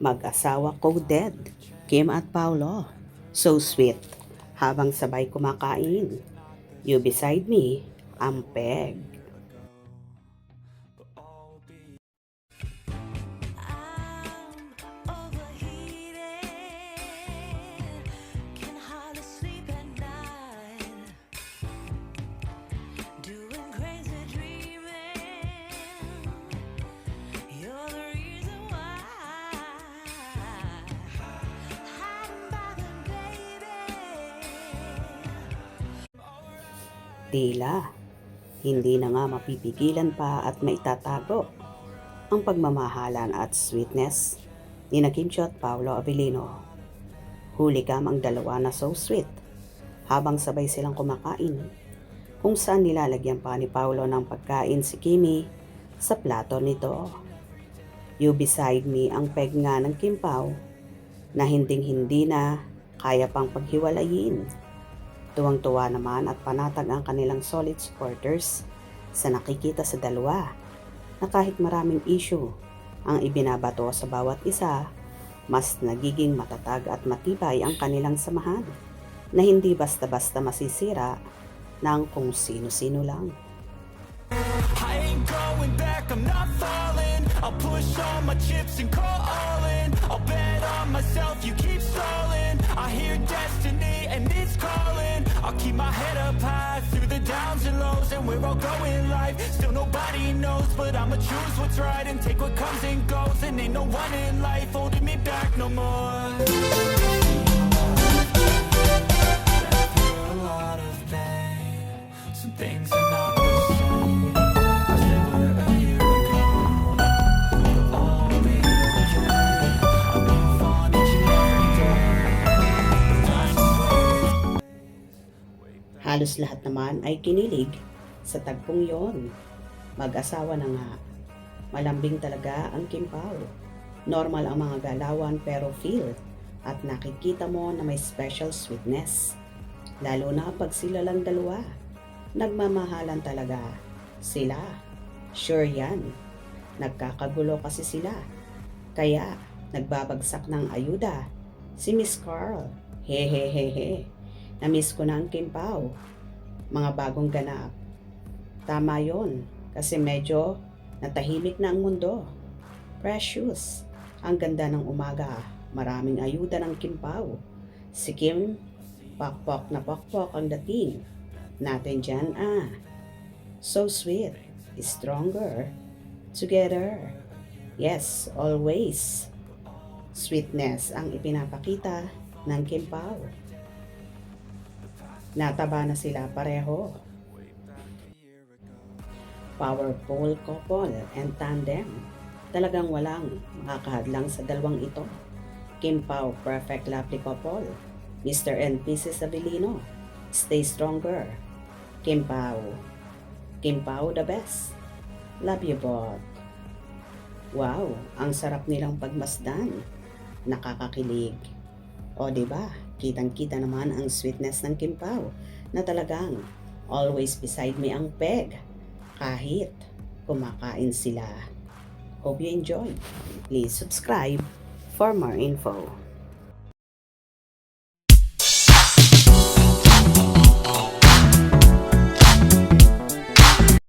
Mag-asawa coded, Kim at Paolo. So sweet. Habang sabay kumakain. You beside me, ang peg. Tila, hindi na nga mapipigilan pa at maitatago ang pagmamahalan at sweetness ni Kim Chiu at Paolo Abilino. Huli kam ang dalawa na so sweet habang sabay silang kumakain, kung saan nilalagyan pa ni Paolo ng pagkain si Kimi sa plato nito. You beside me ang peg nga ng Kim Pao na hindi na kaya pang paghiwalayin. Tuwang-tuwa naman at panatag ang kanilang solid supporters sa nakikita sa dalawa na kahit maraming issue ang ibinabato sa bawat isa, mas nagiging matatag at matibay ang kanilang samahan na hindi basta-basta masisira ng kung sino-sino lang. I ain't going back, I'm not falling. I'll push all my chips and call all in. I'll bet on myself, you keep stalling. I hear destiny and it's calling. I'll keep my head up high through the downs and lows. And we're all going live, still nobody knows. But I'ma choose what's right and take what comes and goes. And ain't no one in life holding me back no more. A lot of pain, some things are not the same. Halos lahat naman ay kinilig sa tagpong yon. Mag-asawa na nga. Malambing talaga ang Kim Pao. Normal ang mga galawan pero feel at nakikita mo na may special sweetness. Lalo na pag sila lang dalawa. Nagmamahalan talaga sila. Sure yan. Nagkakagulo kasi sila. Kaya nagbabagsak ng ayuda si Miss Carl. Hehehehe. Na-miss ko na ang Kim Pao. Mga bagong ganap. Tama yon, kasi medyo natahimik na ang mundo. Precious. Ang ganda ng umaga. Maraming ayuda ng Kim Pao. Si Kim, pakpok na pakpok ang dating natin dyan So sweet. Stronger. Together. Yes, always. Sweetness ang ipinapakita ng Kim Pao. Nataba na sila pareho. Powerful couple and tandem. Talagang walang makakahadlang sa dalawang ito. Kim Pao, perfect lovely couple. Mr. and Mrs. Abilino, stay stronger. Kim Pao the best. Love you both. Wow, ang sarap nilang pagmasdan. Nakakakilig. O diba? Kitang-kita naman ang sweetness ng Kim Pao na talagang always beside me ang peg kahit kumakain sila. Hope you enjoy. Please subscribe for more info.